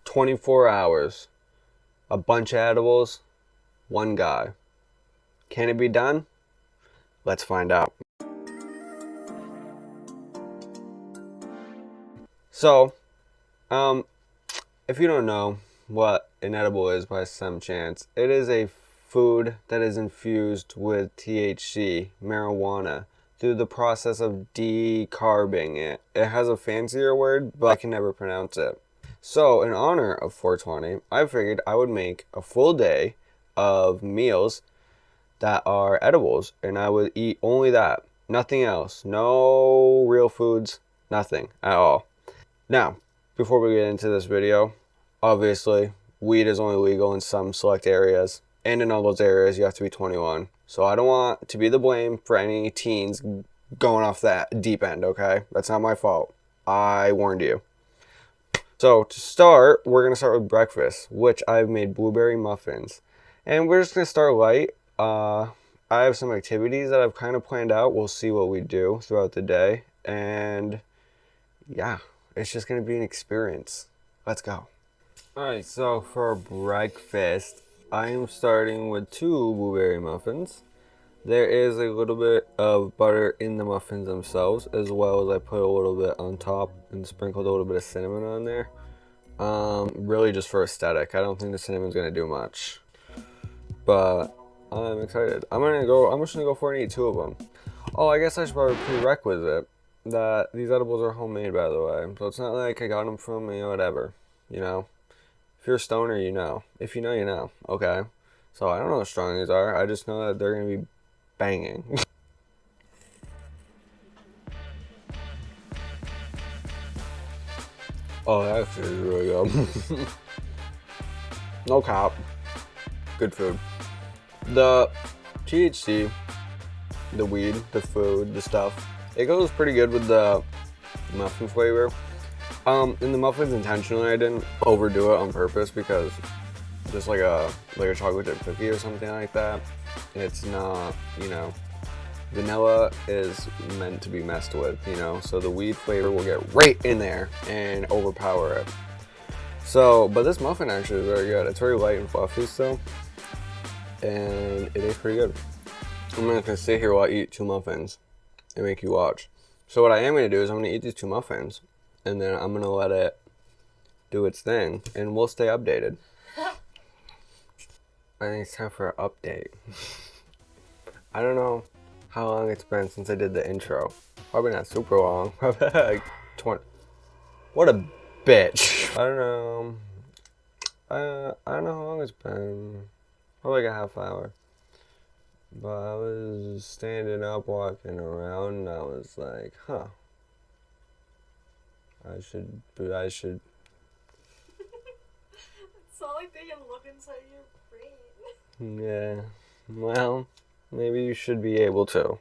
24 hours. A bunch of edibles. One guy. Can it be done? Let's find out. So, if you don't know what an edible is by some chance, it is a food that is infused with THC, marijuana, through the process of decarbing it. It has a fancier word, but I can never pronounce it. So, in honor of 420, I figured I would make a full day of meals that are edibles, and I would eat only that. Nothing else. No real foods. Nothing at all. Now, before we get into this video, obviously, weed is only legal in some select areas, and in all those areas, you have to be 21. So I don't want to be the blame for any teens going off that deep end, okay? That's not my fault. I warned you. So to start, we're going to start with breakfast, which I've made blueberry muffins. And we're just going to start light. I have some activities that I've kind of planned out. We'll see what we do throughout the day. And yeah, it's just going to be an experience. Let's go. Alright, so for breakfast, I am starting with 2 blueberry muffins. There is a little bit of butter in the muffins themselves, as well as I put a little bit on top and sprinkled a little bit of cinnamon on there. Really just for aesthetic. I don't think the cinnamon's going to do much. But I'm excited. I'm just gonna go for and eat 2 of them. Oh, I guess I should probably prerequisite that these edibles are homemade, by the way. So it's not like I got them from, whatever, If you're a stoner, you know. If you know, you know. Okay. So I don't know how strong these are. I just know that they're gonna be banging. Oh, that actually is really good. No cap. Good food. The THC, the weed, the food, the stuff, it goes pretty good with the muffin flavor. In the muffins intentionally, I didn't overdo it on purpose because just like a chocolate chip cookie or something like that, it's not, vanilla is meant to be messed with, so the weed flavor will get right in there and overpower it. So, but this muffin actually is very good. It's very light and fluffy still. And it is pretty good. I'm not gonna sit here while I eat 2 muffins and make you watch. So what I am gonna do is I'm gonna eat these 2 muffins, and then I'm gonna let it do its thing, and we'll stay updated. I think it's time for an update. I don't know how long it's been since I did the intro. Probably not super long. Probably like 20. What a bitch. I don't know. I don't know how long it's been. Probably like a half hour. But I was standing up, walking around, and I was like, huh. I should. It's not like they can look inside your brain. Yeah. Well, maybe you should be able to.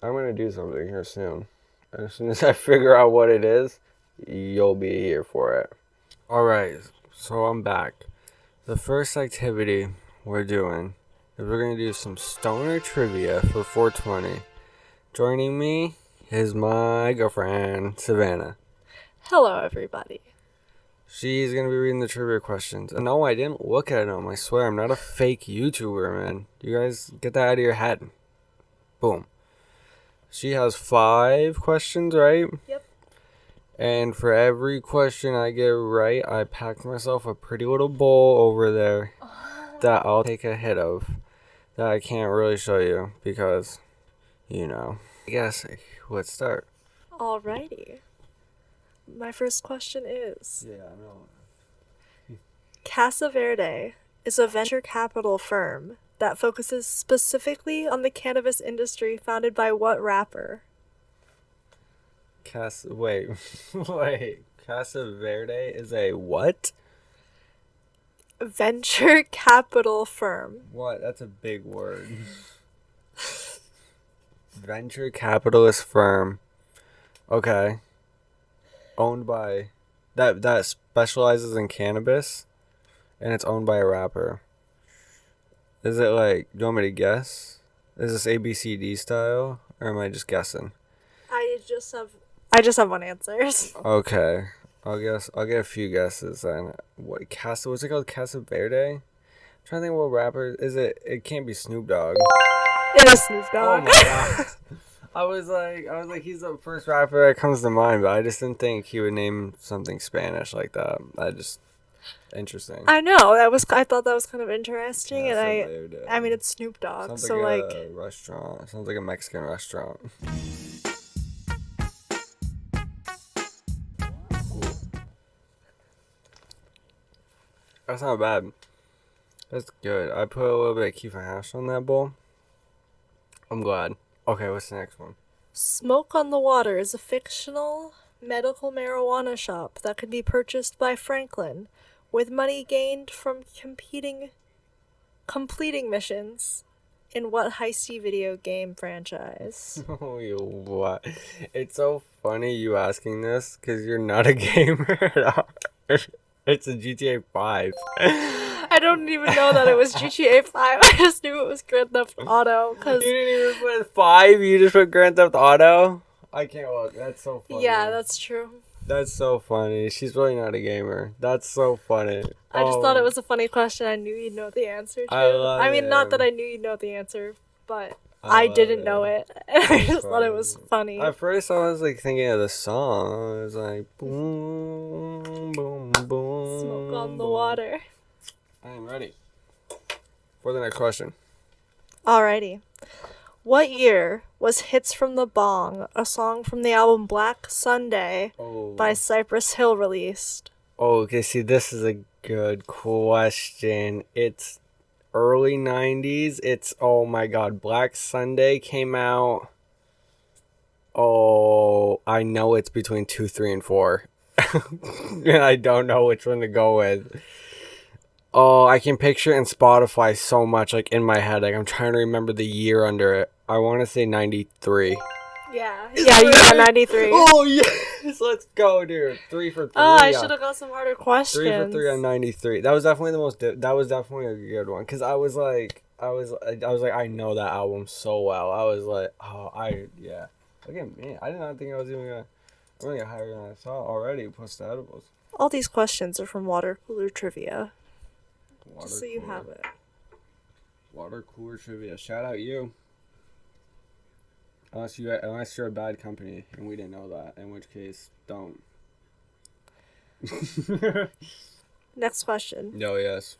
I'm gonna do something here soon. As soon as I figure out what it is, you'll be here for it. Alright, so I'm back. The first activity we're doing is we're going to do some stoner trivia for 420. Joining me is my girlfriend, Savannah. Hello, everybody. She's going to be reading the trivia questions. And no, I didn't look at them. I swear, I'm not a fake YouTuber, man. You guys get that out of your head. Boom. She has 5 questions, right? Yep. And for every question I get right, I packed myself a pretty little bowl over there that I'll take a hit of. That I can't really show you because, I guess let's start. Alrighty. My first question is... Yeah, I know. Casa Verde is a venture capital firm that focuses specifically on the cannabis industry founded by what rapper? Wait. Casa Verde is a what? Venture capital firm. What? That's a big word. Venture capitalist firm. Okay. Owned by... That specializes in cannabis? And it's owned by a rapper. Is it like... Do you want me to guess? Is this ABCD style? Or am I just guessing? I just have one answer. Okay. I'll get a few guesses. And what's it called? Casa Verde? I'm trying to think what rapper is it? It can't be Snoop Dogg. It is Snoop Oh Dogg. my god. I was like, he's the first rapper that comes to mind, but I just didn't think he would name something Spanish like that. Interesting. I know, I thought that was kind of interesting, Casa and Verde. I mean, it's Snoop Dogg, Sounds so like like, a restaurant. Sounds like a Mexican restaurant. That's not bad. That's good. I put a little bit of Kefir hash on that bowl. I'm glad. Okay, what's the next one? Smoke on the Water is a fictional medical marijuana shop that could be purchased by Franklin, with money gained from completing missions. In what heisty video game franchise? Oh, what? It's so funny you asking this because you're not a gamer at all. It's a GTA 5. I don't even know that it was GTA 5. I just knew it was Grand Theft Auto. You didn't even put 5, you just put Grand Theft Auto? I can't look. That's so funny. Yeah, that's true. That's so funny. She's really not a gamer. That's so funny. I just thought it was a funny question. I knew you'd know the answer to. I mean, love not it. that I knew you'd know the answer, but I didn't know it. And I just thought it was funny. At first, I was like thinking of the song. I was like, boom, boom, boom. Smoke on the Water. I am ready for the next question. Alrighty. What year was Hits from the Bong, a song from the album Black Sunday by Cypress Hill, released? Oh, okay, see, this is a good question. It's early 90s. It's, oh my god, Black Sunday came out. Oh, I know it's between 2, 3, and 4. And I don't know which one to go with. Oh, I can picture it in Spotify so much, like, in my head. Like, I'm trying to remember the year under it. I want to say 93. Yeah, you got 93. Oh, yes! Let's go, dude. 3 for 3. Oh, I should have got some harder questions. 3 for 3 on 93. That was definitely that was definitely a good one. Because I was like, I know that album so well. I was like, yeah. Look at me. I did not think I was even going to, I'm going to get higher than I thought already, plus the edibles. All these questions are from Water Cooler Trivia. Water Just so you cooler. have it. Water Cooler Trivia. Shout out you. Unless you're a bad company and we didn't know that, in which case, don't. Next question. No, yes.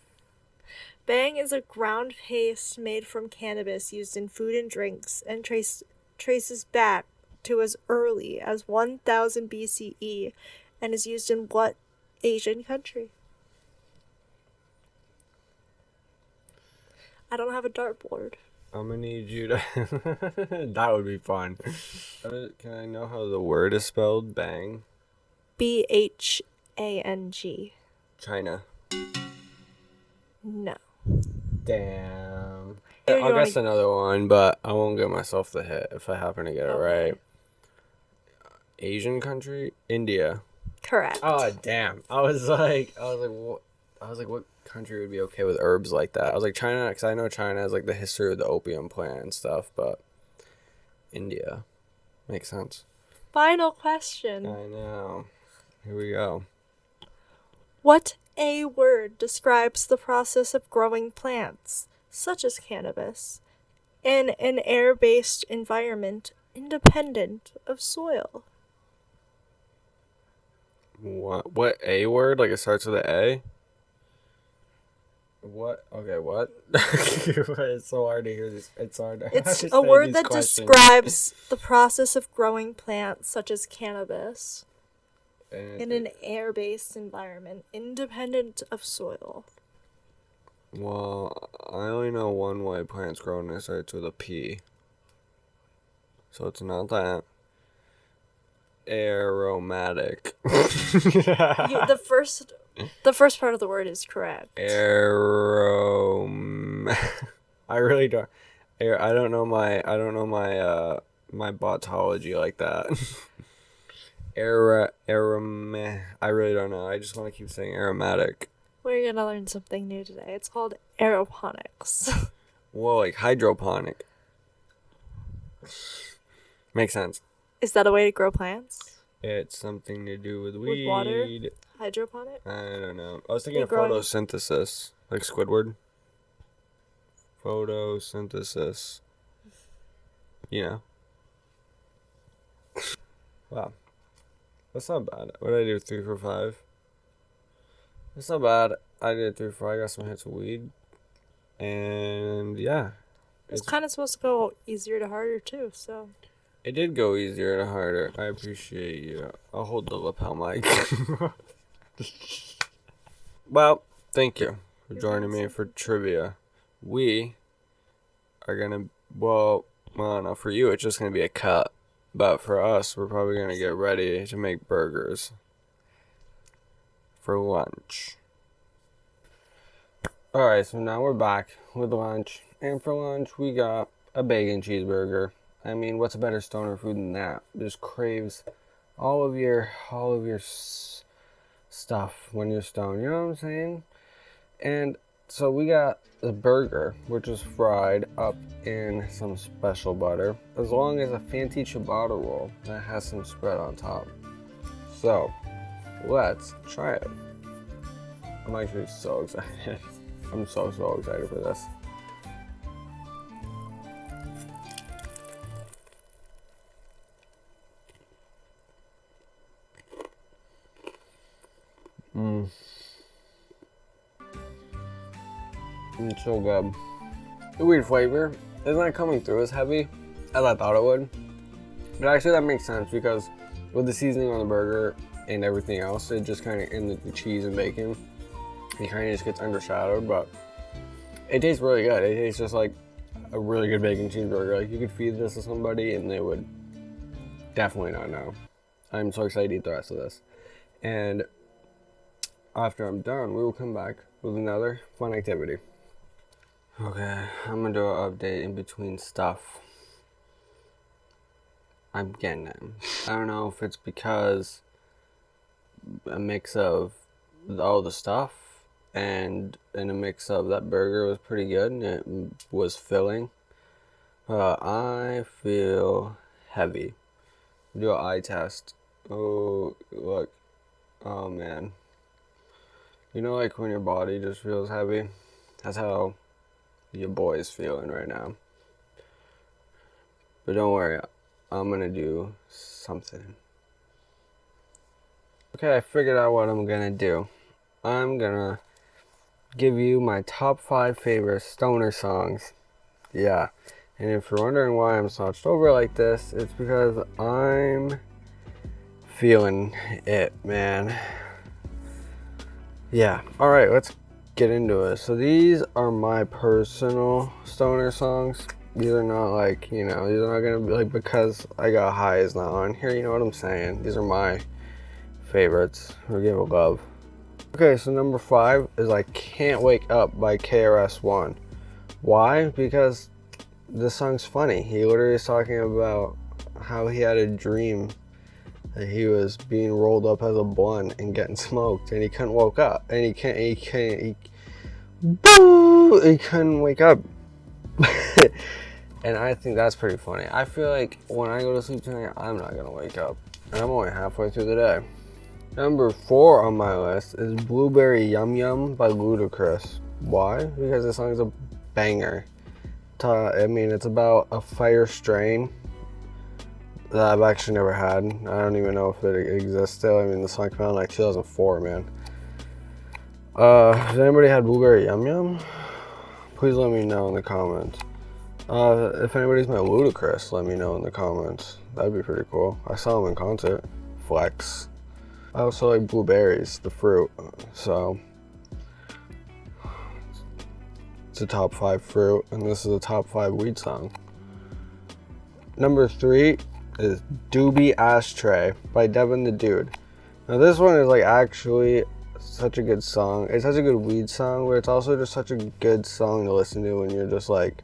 Bang is a ground paste made from cannabis used in food and drinks and traces back to as early as 1000 BCE and is used in what Asian country? I don't have a dartboard. I'm gonna need you to. That would be fun. Can I know how the word is spelled? Bang. Bhang. China. No. Damn. Here, I'll guess another one, but I won't give myself the hit if I happen to get it right. Asian country? India. Correct. Oh, damn. I was like, what country would be okay with herbs like that? I was like, China, because I know China has like the history of the opium plant and stuff, but India makes sense. Final question. I know. Here we go. What A word describes the process of growing plants, such as cannabis, in an air-based environment independent of soil? What A word? Like it starts with an A? What? Okay, what? It's so hard to hear this. It's hard to It's a word that describes the process of growing plants, such as cannabis, in an air-based environment independent of soil. Well, I only know one way plants grow and it starts with a P. So it's not that. Aromatic. The first part of the word is correct. I really don't. I don't know my my botology like that. I really don't know. I just want to keep saying aromatic. We're gonna learn something new today. It's called aeroponics. Whoa, like hydroponic. Makes sense. Is that a way to grow plants? It's something to do with With water? weed. Hydroponic? I don't know. I was thinking of growing- photosynthesis, like Squidward. Photosynthesis. You know. Wow. That's not bad. What did I do? 3 for 5? That's not bad. I did 3 for 5. I got some hits of weed. And yeah. It's kind of supposed to go easier to harder too, so. It did go easier to harder. I appreciate you. I'll hold the lapel mic. Well, thank you for joining me for trivia. We are gonna, well, no, for you it's just gonna be a cut. But for us, we're probably gonna get ready to make burgers for lunch. Alright, so now we're back with lunch. And for lunch, we got a bacon cheeseburger. I mean, what's a better stoner food than that? Just craves all of your stuff when you're stoned. You know what I'm saying? And so we got a burger, which is fried up in some special butter, as long as a fancy ciabatta roll that has some spread on top. So let's try it. I'm actually so excited. I'm so excited for this. It's so good. The weird flavor is not coming through as heavy as I thought it would. But actually that makes sense because with the seasoning on the burger and everything else, it just kind of, in the cheese and bacon, it kind of just gets undershadowed, but it tastes really good. It tastes just like a really good bacon cheeseburger. Like you could feed this to somebody and they would definitely not know. I'm so excited to eat the rest of this. And after I'm done, we will come back with another fun activity. Okay, I'm gonna do an update in between stuff. I'm getting it. I don't know if it's because a mix of all the stuff and a mix of that burger was pretty good and it was filling. I feel heavy. Do an eye test. Oh, look. Oh, man. You know, like when your body just feels heavy? That's how your boy is feeling right now. But don't worry, I'm gonna do something. Okay, I figured out what I'm gonna do. I'm gonna give you my top 5 favorite stoner songs. Yeah, and if you're wondering why I'm slouched over like this, it's because I'm feeling it, man. Yeah, alright, let's get into it. So these are my personal stoner songs. These are not like, you know, these are not gonna be like because I got high is not on here, you know what I'm saying? These are my favorites. We'll give it love. Okay, so number 5 is I Can't Wake Up by KRS-One. Why? Because this song's funny. He literally is talking about how he had a dream that he was being rolled up as a blunt and getting smoked and he couldn't wake up and he couldn't wake up. And I think that's pretty funny. I feel like when I go to sleep tonight, I'm not gonna wake up and I'm only halfway through the day. Number 4 on my list is Blueberry Yum Yum by Ludacris. Why? Because this song is a banger. I mean, it's about a fire strain that I've actually never had. I don't even know if it exists still. I mean, the song came out in like 2004, man. Has anybody had Blueberry Yum Yum? Please let me know in the comments. If anybody's met Ludacris, let me know in the comments. That'd be pretty cool. I saw him in concert. Flex. I also like blueberries, the fruit, so it's a top 5 fruit, and this is a top 5 weed song. Number 3 is Doobie Ashtray by Devin the Dude. Now this one is like actually such a good song. It's such a good weed song, but it's also just such a good song to listen to when you're just like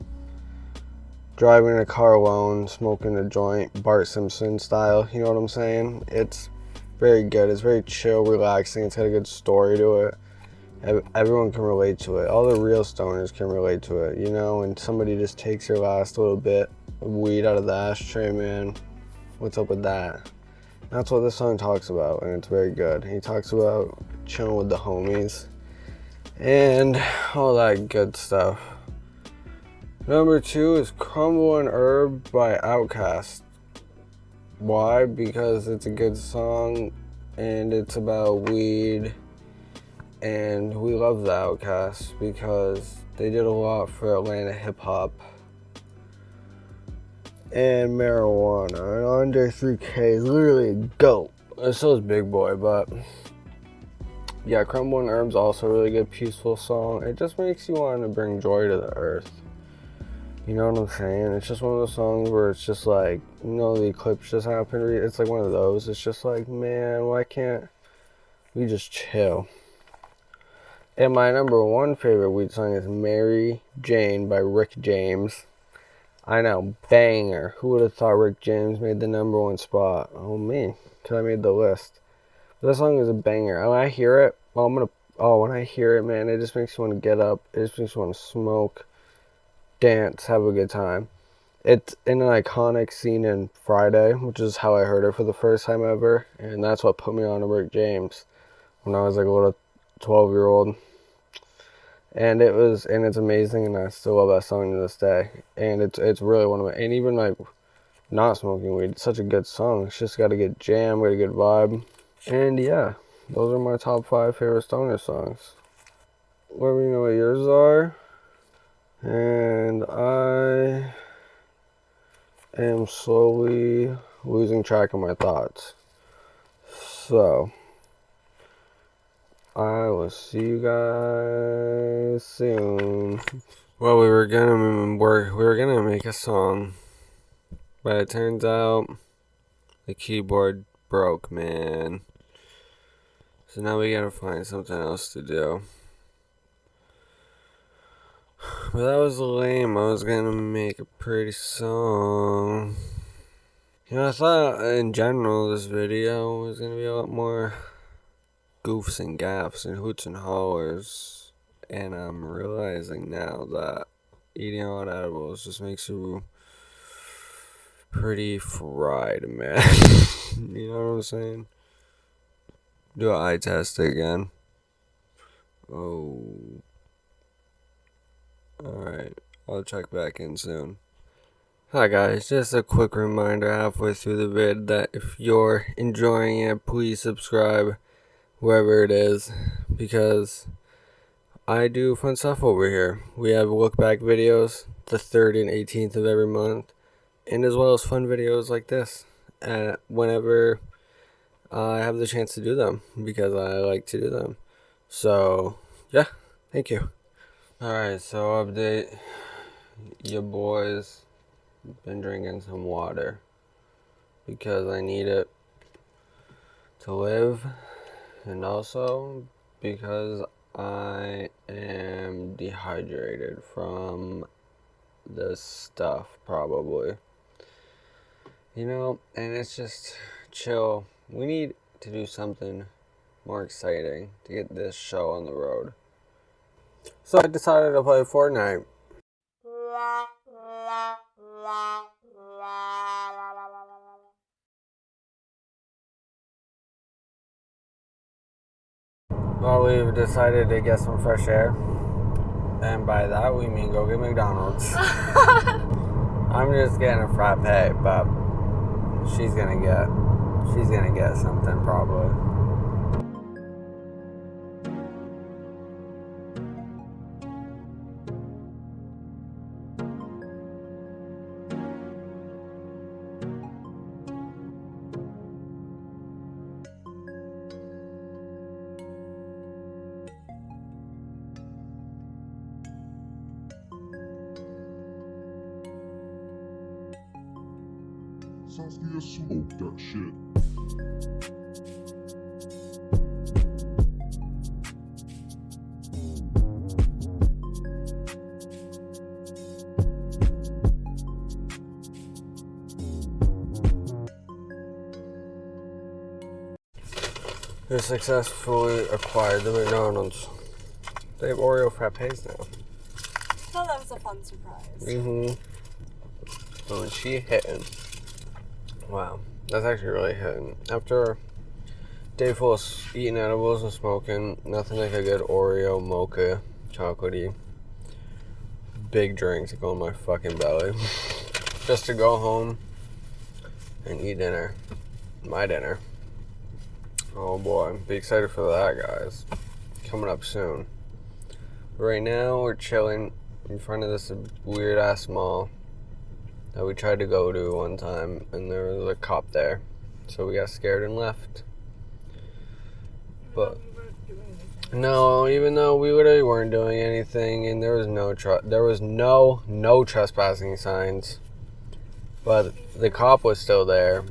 driving in a car alone, smoking a joint, Bart Simpson style, you know what I'm saying? It's very good. It's very chill, relaxing. It's got a good story to it. Everyone can relate to it. All the real stoners can relate to it, you know? And somebody just takes your last little bit of weed out of the ashtray, man. What's up with that? That's what this song talks about, and it's very good. He talks about chilling with the homies and all that good stuff. Number 2 is Crumble and Herb by Outkast. Why? Because it's a good song and it's about weed, and we love the Outkast because they did a lot for Atlanta hip hop and marijuana. And Andre 3K is literally a goat. So is Big Boy, but yeah, Crumble and Herb's also a really good, peaceful song. It just makes you want to bring joy to the earth. You know what I'm saying? It's just one of those songs where it's just like, you know, the eclipse just happened. It's like one of those. It's just like, man, why can't we just chill? And my number 1 favorite weed song is Mary Jane by Rick James. I know, banger. Who would have thought Rick James made the number 1 spot? Oh, me, because I made the list. But this song is a banger. When I hear it, when I hear it, man, it just makes you want to get up. It just makes you want to smoke, dance, have a good time. It's in an iconic scene in Friday, which is how I heard it for the first time ever. And that's what put me on to Rick James when I was like a little 12-year-old. And it's amazing, and I still love that song to this day. And it's really one of my, and even like not smoking weed, it's such a good song. It's just got a good jam, got a good vibe. And yeah, those are my top 5 favorite stoner songs. Let me know what yours are. And I am slowly losing track of my thoughts. So I will see you guys soon. Well, we were gonna make a song, but it turns out the keyboard broke, man. So now we gotta find something else to do. But that was lame. I was gonna make a pretty song. You know, I thought in general this video was gonna be a lot more goofs and gaffs and hoots and hollers, and I'm realizing now that eating a lot of edibles just makes you pretty fried, man. You know what I'm saying? Do an eye test again. Oh, alright, I'll check back in soon. Hi guys, just a quick reminder halfway through the vid that if you're enjoying it, please subscribe wherever it is, because I do fun stuff over here. We have look back videos the 3rd and 18th of every month, and as well as fun videos like this whenever I have the chance to do them, because I like to do them. So yeah, thank you. Alright, so update. Your boys been drinking some water because I need it to live, and also because I am dehydrated from this stuff, probably. You know, and it's just chill. We need to do something more exciting to get this show on the road. So I decided to play Fortnite. Well, we've decided to get some fresh air, and by that we mean go get McDonald's. I'm just getting a frappe, but she's gonna get something probably. Saskia smoked that shit. We successfully acquired the McDonald's. They have Oreo frappes now. Oh, that was a fun surprise. Mm-hmm. Oh, and she hitting. Wow. That's actually really hitting. After a day full of eating edibles and smoking, nothing like a good Oreo, mocha, chocolatey, big drink to go in my fucking belly. Just to go home and eat dinner. My dinner. Oh boy, be excited for that, guys. Coming up soon. Right now, we're chilling in front of this weird ass mall that we tried to go to one time, and there was a cop there, so we got scared and left. But no, even though we literally weren't doing anything, and there was no trespassing signs, but the cop was still there,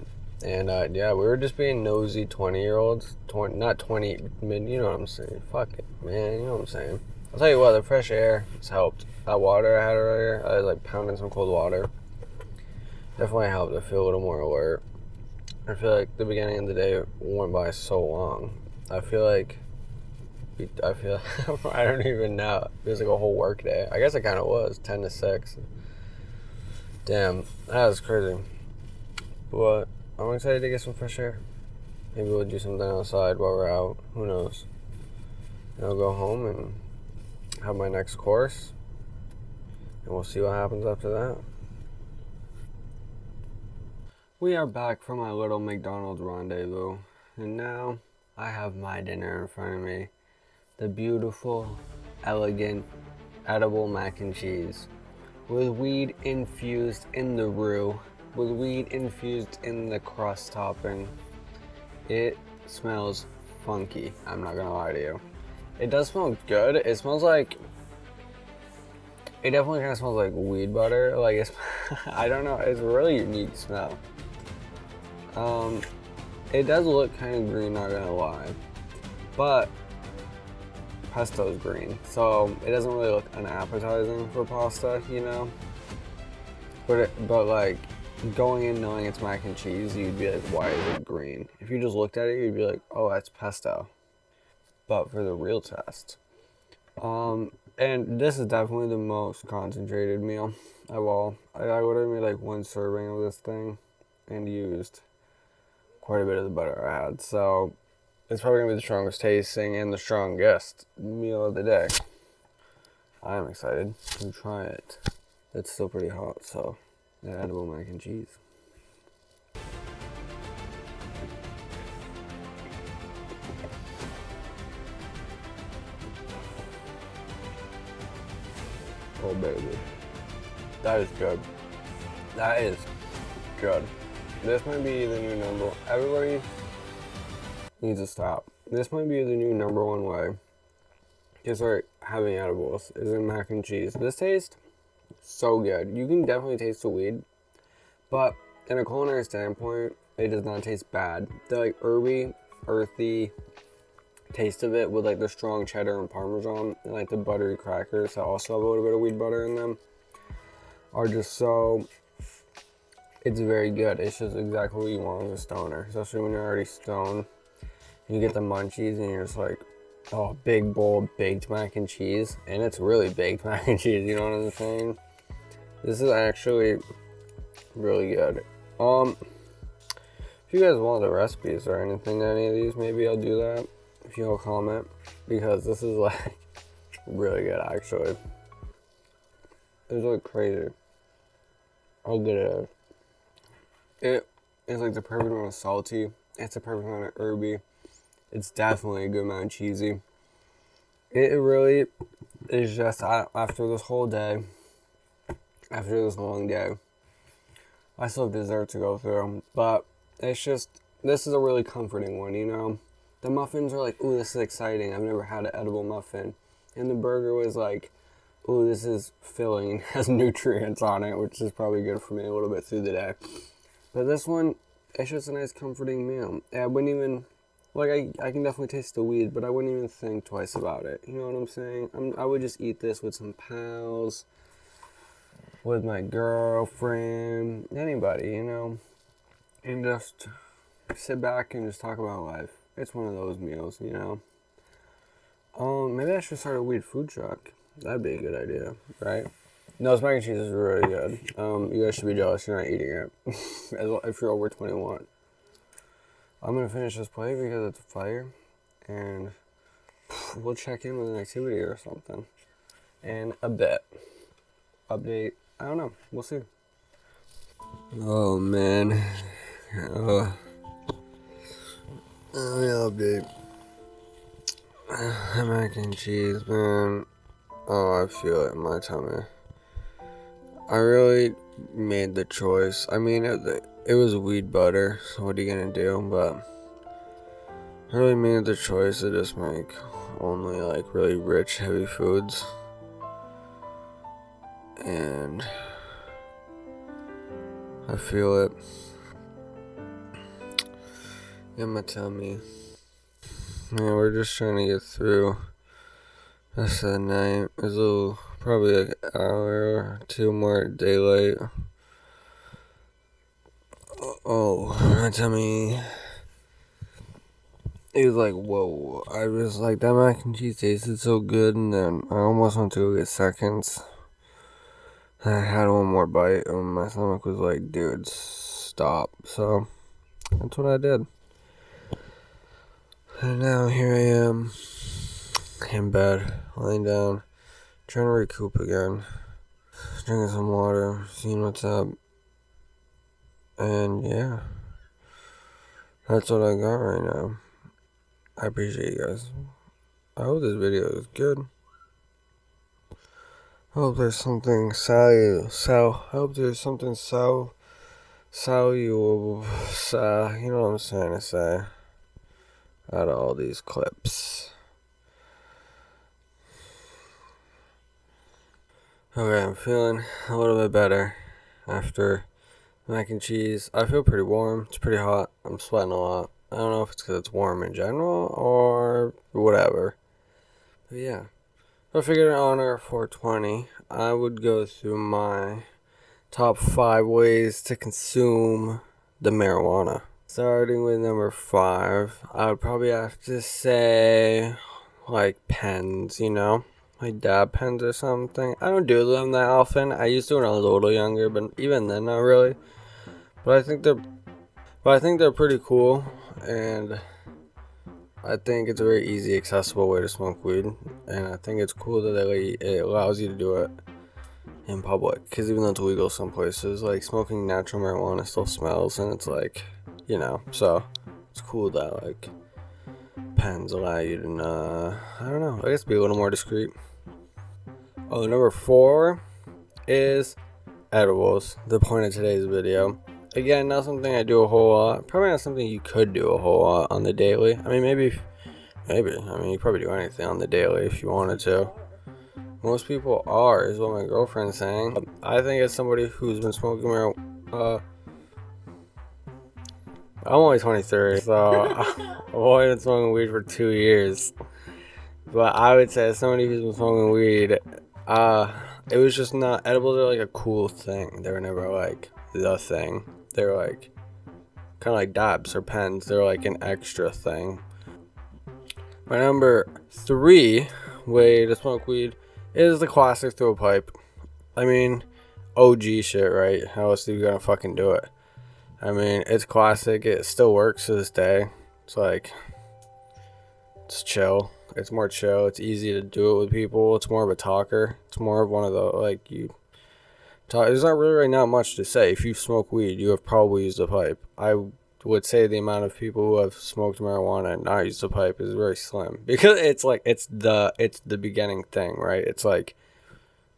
and yeah, we were just being nosy 20-year-olds, not 20, you know what I'm saying? Fuck it, man, you know what I'm saying? I'll tell you what, the fresh air has helped. That water I had earlier, I was like pounding some cold water. Definitely helped. I feel a little more alert. I feel like the beginning of the day went by so long. I feel I don't even know. It was like a whole work day. I guess it kind of was, 10 to 6. Damn, that was crazy. But I'm excited to get some fresh air. Maybe we'll do something outside while we're out. Who knows? And I'll go home and have my next course. And we'll see what happens after that. We are back from my little McDonald's rendezvous, and now I have my dinner in front of me. The beautiful, elegant, edible mac and cheese with weed infused in the roux, with weed infused in the crust topping. It smells funky, I'm not gonna lie to you. It does smell good. It smells like, it definitely kind of smells like weed butter. Like, it's, I don't know, it's a really unique smell. It does look kind of green, not gonna lie, but pesto's green, so it doesn't really look unappetizing for pasta, you know. But like going in knowing it's mac and cheese, you'd be like, why is it green? If you just looked at it, you'd be like, oh, that's pesto. But for the real test, and this is definitely the most concentrated meal of all. I ordered me like one serving of this thing and used quite a bit of the butter I had, so it's probably gonna be the strongest tasting and the strongest meal of the day. I am excited to try it. It's still pretty hot, so that edible mac and cheese. Oh baby, that is good. That is good. This might be the new number. Everybody needs to stop. This might be the new #1 way to start having edibles is in mac and cheese. This tastes so good. You can definitely taste the weed, but in a culinary standpoint, it does not taste bad. The like herby, earthy taste of it with like the strong cheddar and parmesan and like the buttery crackers that also have a little bit of weed butter in them are just so, it's very good. It's just exactly what you want as a stoner, especially when you're already stoned. You get the munchies and you're just like, oh, big bowl of baked mac and cheese, and it's really baked mac and cheese, you know what I'm saying? This is actually really good. If you guys want the recipes or anything to any of these, maybe I'll do that if you'll comment, because this is like really good actually. It's like crazy how good it is. It is like the perfect amount of salty, it's the perfect amount of herby. It's definitely a good amount of cheesy. It really is just, after this whole day, after this long day, I still have dessert to go through, but it's just, this is a really comforting one, you know? The muffins are like, ooh, this is exciting. I've never had an edible muffin. And the burger was like, ooh, this is filling and has nutrients on it, which is probably good for me a little bit through the day. But this one, it's just a nice comforting meal. I wouldn't even, like, I can definitely taste the weed, but I wouldn't even think twice about it. You know what I'm saying? I would just eat this with some pals, with my girlfriend, anybody, you know? And just sit back and just talk about life. It's one of those meals, you know? Maybe I should start a weed food truck. That'd be a good idea, right? No, this mac and cheese is really good. You guys should be jealous you're not eating it. If you're over 21. I'm gonna finish this play because it's fire, and we'll check in with an activity or something in a bit. Update, I don't know, we'll see. Oh man, let me update. Mac and cheese, man. Oh, I feel it in my tummy. I really made the choice. I mean, it was weed butter, so what are you gonna do? But I really made the choice to just make only like really rich, heavy foods. And I feel it in my tummy. Man, we're just trying to get through the rest of the night. There's probably like an hour or two more daylight. Oh, my tummy. It was like, whoa. I was like, that mac and cheese tasted so good, and then I almost went to go get seconds. I had one more bite, and my stomach was like, dude, stop. So, that's what I did. And now here I am, in bed, laying down, trying to recoup again, drinking some water, seeing what's up, and yeah, that's what I got right now. I appreciate you guys. I hope this video is good. I hope there's something valuable, you know what I'm trying to say, out of all these clips. Okay, I'm feeling a little bit better after mac and cheese. I feel pretty warm. It's pretty hot. I'm sweating a lot. I don't know if it's because it's warm in general or whatever. But yeah. If I figured in honor of 420, I would go through my top 5 ways to consume the marijuana. Starting with number 5, I would probably have to say, like, pens, you know? Like dab pens or something. I don't do them that often. I used to when I was a little younger, but even then, not really. But I think they're pretty cool, and I think it's a very easy, accessible way to smoke weed, and I think it's cool that it allows you to do it in public, because even though it's illegal some places, like, smoking natural marijuana still smells, and it's like, you know, so it's cool that, like, pens allow you to, I don't know, I guess be a little more discreet. Oh, number 4 is edibles, the point of today's video. Again, not something I do a whole lot. Probably not something you could do a whole lot on the daily. I mean, maybe. I mean, you probably do anything on the daily if you wanted to. Most people are, is what my girlfriend's saying. I think as somebody who's been smoking marijuana, I'm only 23, so I've only been smoking weed for 2 years. But I would say as somebody who's been smoking weed, it was just not, edibles are like a cool thing. They were never like the thing. They're like kind of like dabs or pens. They're like an extra thing. My number 3 way to smoke weed is the classic throw pipe. I mean, OG shit, right? How else are you gonna fucking do it? I mean, it's classic. It still works to this day. It's like, it's chill. It's more chill. It's easy to do it with people. It's more of a talker. It's more of one of the, like, you talk. There's not really not much to say. If you smoke weed, you have probably used a pipe. I would say the amount of people who have smoked marijuana and not used a pipe is very slim, because it's like, it's the beginning thing, right? It's like,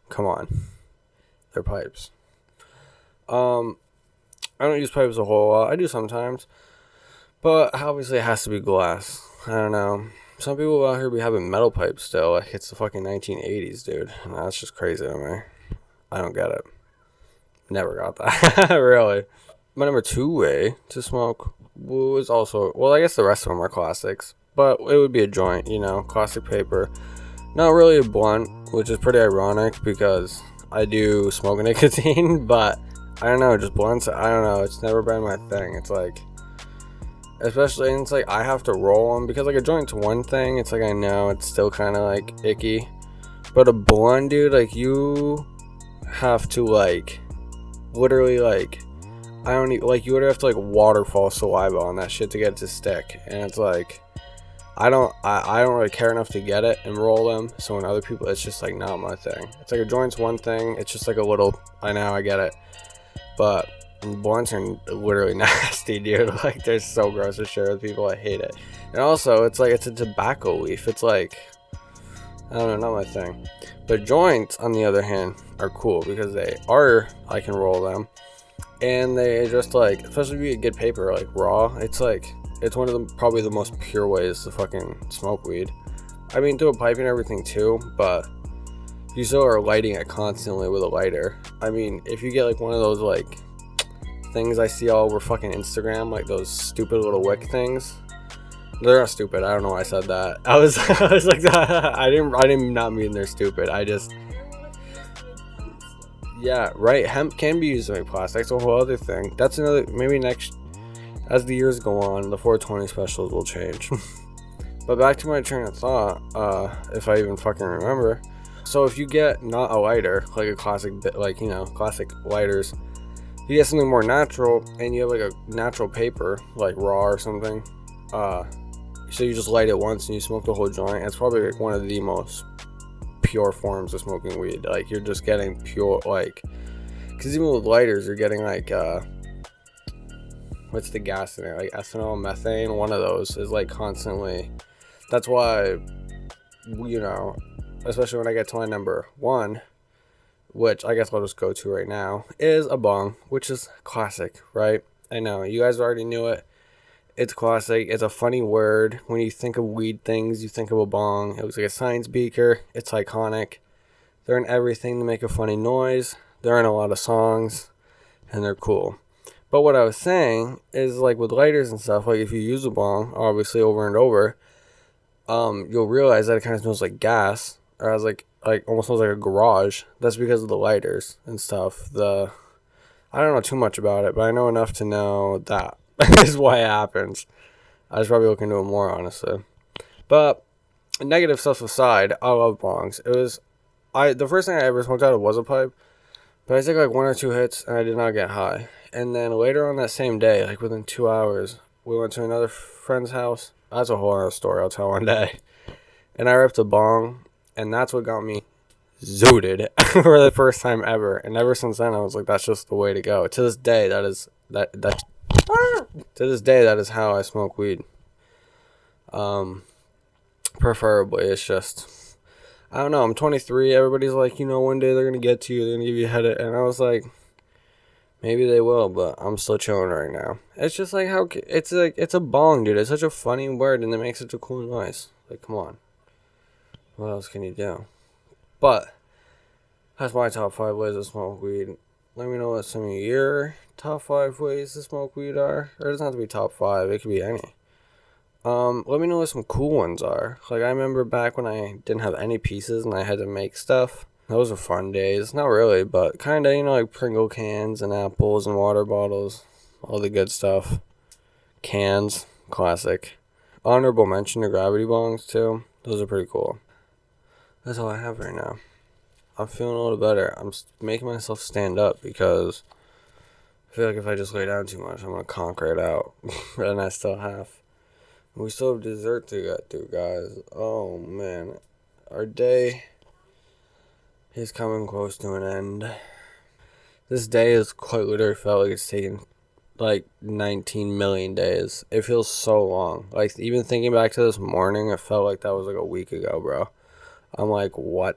come on, they're pipes. I don't use pipes a whole lot. I do sometimes, but obviously it has to be glass. I don't know. Some people out here be having metal pipes still. Like, it's the fucking 1980s, dude. And that's just crazy to me. I don't get it. Never got that. Really. My number 2 way to smoke was also, well, I guess the rest of them are classics, but it would be a joint, you know, classic paper. Not really a blunt, which is pretty ironic because I do smoke nicotine, but I don't know, just blunts, I don't know, it's never been my thing. It's like, especially, and it's like I have to roll them, because like a joint's one thing, it's like I know it's still kind of like icky, but a blunt, dude, like you have to like literally like I don't even, like, you would have to, like, waterfall saliva on that shit to get it to stick. And it's like, I don't really care enough to get it and roll them. So when other people, it's just, like, not my thing. It's like a joint's one thing. It's just, like, a little, I get it. But blunts are literally nasty, dude. Like, they're so gross to share with people. I hate it. And also, it's like, it's a tobacco leaf. It's like, I don't know, not my thing. But joints, on the other hand, are cool because I can roll them. And they just, like, especially if you get paper, like, raw, it's like, it's one of the, probably the most pure ways to fucking smoke weed. I mean, through a pipe and everything too, but you still are lighting it constantly with a lighter. I mean, if you get, like, one of those, like, things I see all over fucking Instagram, like those stupid little wick things. They're not stupid. I don't know why I said that. I was like, I didn't not mean they're stupid. I just, yeah, right. Hemp can be used to make plastic. That's a whole other thing. That's another, maybe next, as the years go on, the 420 specials will change. But back to my train of thought, if I even fucking remember. So if you get not a lighter, like a classic, like, you know, classic lighters, you get something more natural, and you have like a natural paper, like raw or something. So you just light it once and you smoke the whole joint. It's probably like one of the most pure forms of smoking weed. Like, you're just getting pure, like, because even with lighters, you're getting like, what's the gas in it? Like ethanol, methane. One of those is like constantly. That's why, you know, especially when I get to my number one, which I guess I'll just go to right now, is a bong, which is classic, right? I know, you guys already knew it. It's classic. It's a funny word. When you think of weed things, you think of a bong. It looks like a science beaker. It's iconic. They're in everything to make a funny noise. They're in a lot of songs, and they're cool. But what I was saying is, like, with lighters and stuff, like, if you use a bong, obviously, over and over, you'll realize that it kind of smells like gas, or has, like almost smells like a garage. That's because of the lighters and stuff. I don't know too much about it, but I know enough to know that is why it happens. I was probably looking into it more, honestly. But negative stuff aside, I love bongs. The first thing I ever smoked out of was a pipe, but I took like 1 or 2 hits and I did not get high. And then later on that same day, like within 2 hours, we went to another friend's house. That's a whole other story I'll tell one day. And I ripped a bong, and that's what got me zooted for the first time ever. And ever since then, I was like, that's just the way to go. To this day, to this day, that is how I smoke weed. Preferably, it's just, I don't know, I'm 23, everybody's like, you know, one day they're gonna get to you, they're gonna give you a headache, and I was like, maybe they will, but I'm still chilling right now. It's just like, it's a bong, dude. It's such a funny word, and it makes such a cool noise. Like, come on, what else can you do? But that's my top 5 ways to smoke weed. Let me know what some of your top 5 ways to smoke weed are. Or it doesn't have to be top 5. It could be any. Let me know what some cool ones are. Like, I remember back when I didn't have any pieces and I had to make stuff. Those were fun days. Not really, but kind of, you know, like Pringle cans and apples and water bottles. All the good stuff. Cans. Classic. Honorable mention to gravity bongs, too. Those are pretty cool. That's all I have right now. I'm feeling a little better. I'm making myself stand up because I feel like if I just lay down too much, I'm going to conquer it out. And I still have. We still have dessert to get through, guys. Oh, man. Our day is coming close to an end. This day has quite literally felt like it's taken like 19 million days. It feels so long. Like, even thinking back to this morning, it felt like that was like a week ago, bro. I'm like, what?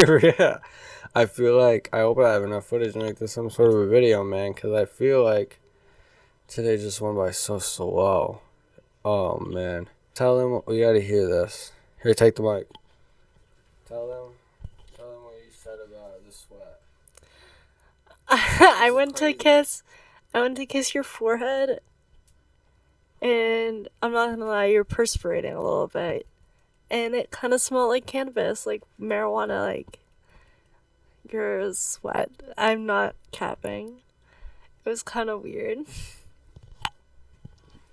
Yeah. I feel like, I hope I have enough footage to make this some sort of a video, man, because I feel like today just went by so slow. Oh, man. Tell them, we gotta hear this. Here, take the mic. Tell them what you said about the sweat. I went to kiss your forehead, and I'm not gonna lie, you're perspirating a little bit. And it kind of smelled like cannabis, like marijuana, like your sweat. I'm not capping. It was kind of weird.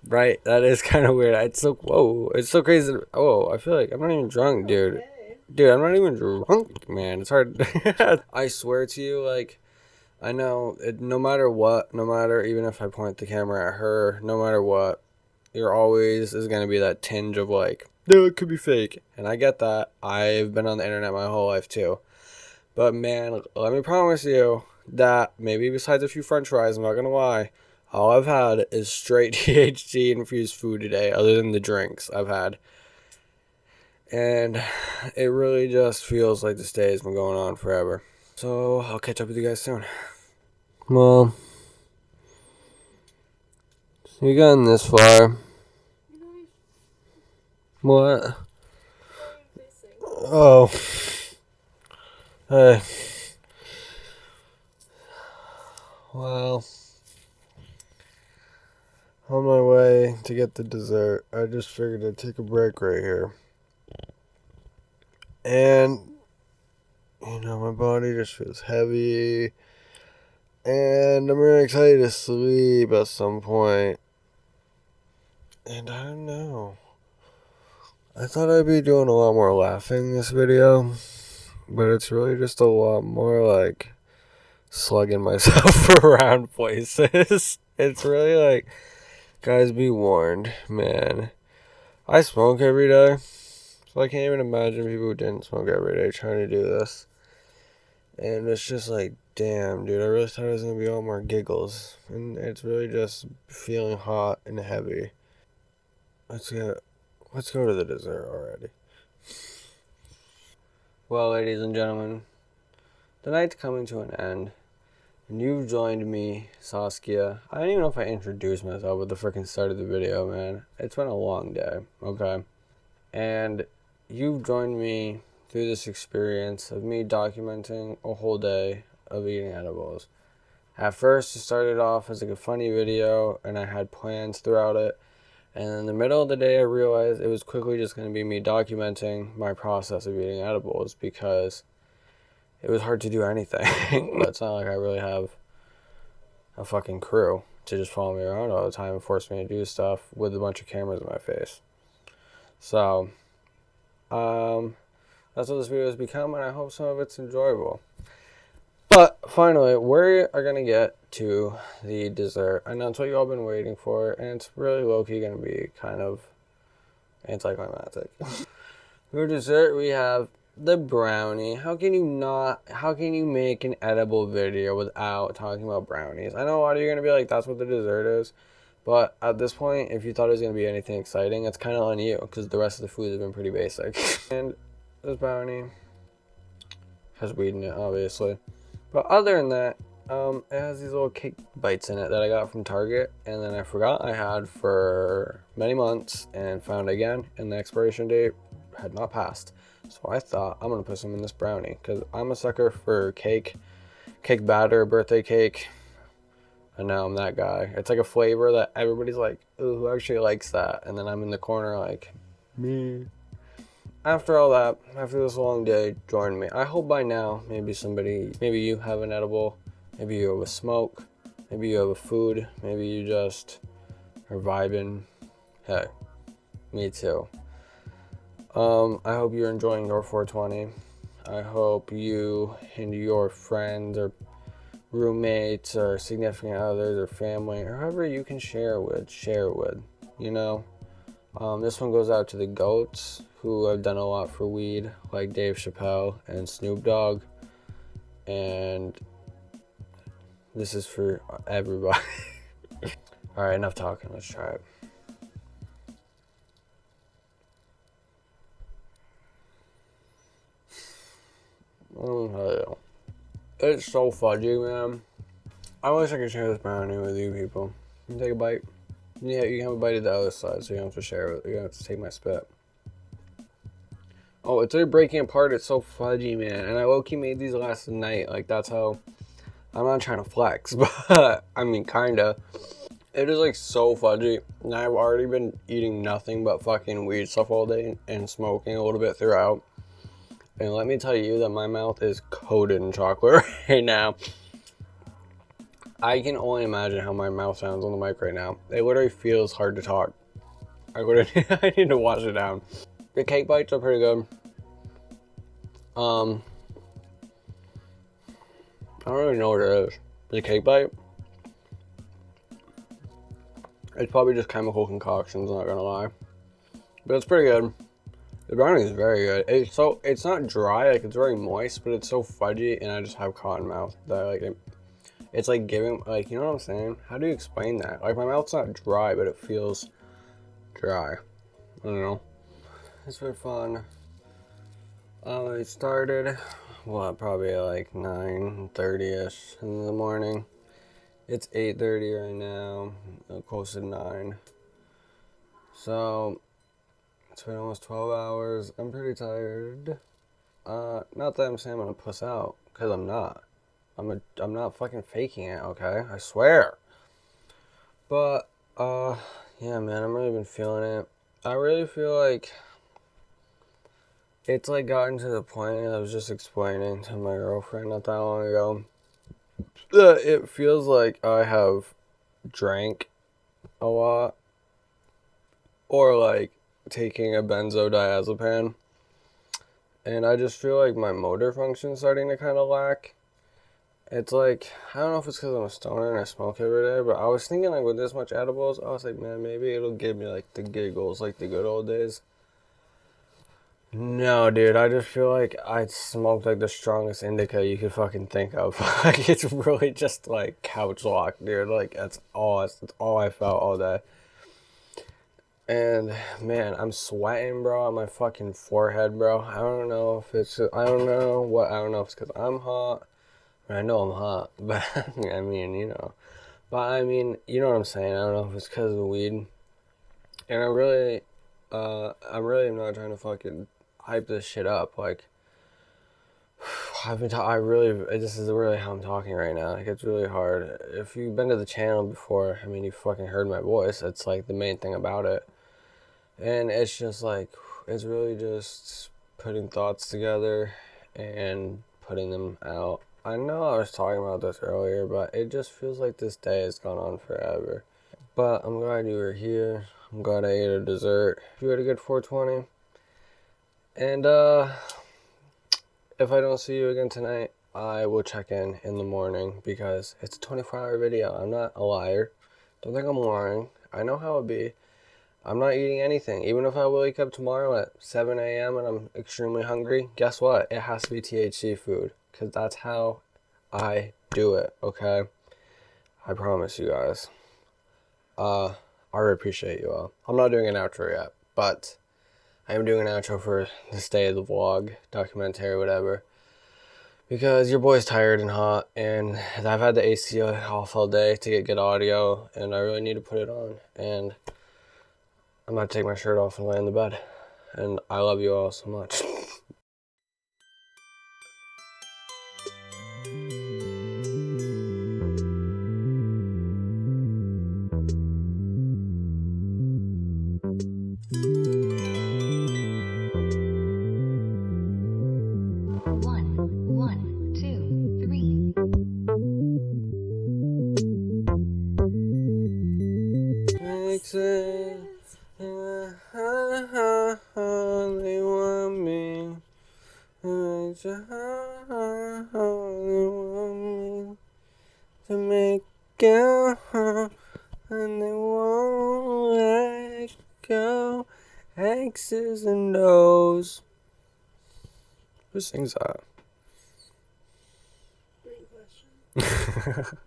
Right, that is kind of weird. It's so, whoa, it's so crazy. Oh, I feel like I'm not even drunk, dude. Okay. Dude, I'm not even drunk, man. It's hard. I swear to you, like, I know, no matter what, no matter, even if I point the camera at her, no matter what, you're always is going to be that tinge of like, no, it could be fake. And I get that. I've been on the internet my whole life too. But man, let me promise you that maybe besides a few french fries, I'm not going to lie, all I've had is straight THC infused food today, other than the drinks I've had. And it really just feels like this day has been going on forever. So I'll catch up with you guys soon. Well, you gotten this far. What? Oh. Hey. Well, on my way to get the dessert, I just figured I'd take a break right here. And, you know, my body just feels heavy. And I'm really excited to sleep at some point. And I don't know. I thought I'd be doing a lot more laughing this video. But it's really just a lot more like slugging myself around places. It's really like, guys, be warned, man. I smoke every day, so I can't even imagine people who didn't smoke every day trying to do this. And it's just like, damn, dude, I really thought it was gonna be all more giggles, and it's really just feeling hot and heavy. Let's go to the dessert already. Well, ladies and gentlemen, the night's coming to an end. And you've joined me, Saskia. I don't even know if I introduced myself at the freaking start of the video, man. It's been a long day, okay? And you've joined me through this experience of me documenting a whole day of eating edibles. At first, it started off as like a funny video, and I had plans throughout it. And in the middle of the day, I realized it was quickly just going to be me documenting my process of eating edibles because it was hard to do anything. It's not like I really have a fucking crew to just follow me around all the time and force me to do stuff with a bunch of cameras in my face. So, that's what this video has become, and I hope some of it's enjoyable. But finally, we are going to get to the dessert. I know it's what you all been waiting for, and it's really low-key going to be kind of anticlimactic. For dessert, we have the brownie. How can you make an edible video without talking about brownies? I know a lot of you are going to be like, that's what the dessert is. But at this point, if you thought it was going to be anything exciting, it's kind of on you, because the rest of the food has been pretty basic. And this brownie has weed in it, obviously. But other than that, it has these little cake bites in it that I got from Target, and then I forgot I had for many months, and found again, and the expiration date had not passed. So I thought, I'm going to put some in this brownie, because I'm a sucker for cake batter, birthday cake. And now I'm that guy. It's like a flavor that everybody's like, ooh, who actually likes that? And then I'm in the corner like, me. After all that, after this long day, join me. I hope by now, maybe you have an edible, maybe you have a smoke, maybe you have a food, maybe you just are vibing. Hey, me too. I hope you're enjoying your 420. I hope you and your friends or roommates or significant others or family or whoever you can share with, you know. This one goes out to the GOATs who have done a lot for weed, like Dave Chappelle and Snoop Dogg. And this is for everybody. Alright, enough talking, let's try it. It's so fudgy, man. I wish I could share this brownie with you people. You take a bite. Yeah, you can have a bite of the other side, so you don't have to share it. You don't have to take my spit. Oh, it's already breaking apart. It's so fudgy, man. And I low-key made these last night. Like, that's how... I'm not trying to flex, but... I mean, kinda. It is, like, so fudgy. And I've already been eating nothing but fucking weed stuff all day and smoking a little bit throughout. And let me tell you that my mouth is coated in chocolate right now. I can only imagine how my mouth sounds on the mic right now. It literally feels hard to talk. I need to wash it down. The cake bites are pretty good. I don't really know what it is. the cake bite, it's probably just chemical concoctions, not gonna lie. But it's pretty good. The brownie is very good. It's not dry, like it's very moist, but it's so fudgy, and I just have cotton mouth that like it's like giving, like, you know what I'm saying? How do you explain that? Like, my mouth's not dry, but it feels dry. I don't know. It's been fun. It started, well, probably like 9:30ish in the morning. It's 8:30 right now, close to 9. So, it's been almost 12 hours. I'm pretty tired. Not that I'm saying I'm gonna puss out, because I'm not. I'm not fucking faking it, okay? I swear. But, yeah, man, I've really been feeling it. I really feel like it's like gotten to the point, I was just explaining to my girlfriend not that long ago, that it feels like I have drank a lot, or like taking a benzodiazepam, and I just feel like my motor function's starting to kind of lack. It's like, I don't know if it's because I'm a stoner and I smoke every day, but I was thinking, like, with this much edibles, I was like, man, maybe it'll give me, like, the giggles, like the good old days. No, dude, I just feel like I smoked, like, the strongest indica you could fucking think of. Like, it's really just, like, couch lock, dude. Like, that's all I felt all day. And, man, I'm sweating, bro, on my fucking forehead, bro. I don't know if it's because I'm hot. I know I'm hot, but I mean, you know. But I mean, you know what I'm saying. I don't know if it's because of the weed. And I'm really not trying to fucking hype this shit up. Like, this is really how I'm talking right now. Like, it's really hard. If you've been to the channel before, I mean, you fucking heard my voice. It's like the main thing about it. And it's just like, it's really just putting thoughts together and putting them out. I know I was talking about this earlier, but it just feels like this day has gone on forever. But I'm glad you were here. I'm glad I ate a dessert. You had a good 420. And if I don't see you again tonight, I will check in the morning, because it's a 24-hour video. I'm not a liar. Don't think I'm lying. I know how it be. I'm not eating anything. Even if I wake up tomorrow at 7 a.m. and I'm extremely hungry, guess what? It has to be THC food, because that's how I do it, okay? I promise you guys. I really appreciate you all. I'm not doing an outro yet, but I am doing an outro for this day of the vlog, documentary, whatever, because your boy's tired and hot, and I've had the AC off all day to get good audio, and I really need to put it on, and I'm about to take my shirt off and lay in the bed. And I love you all so much. One, two, three. They want me. They want me to make it, and they won't let go. X's and O's. Who sings that? Great question.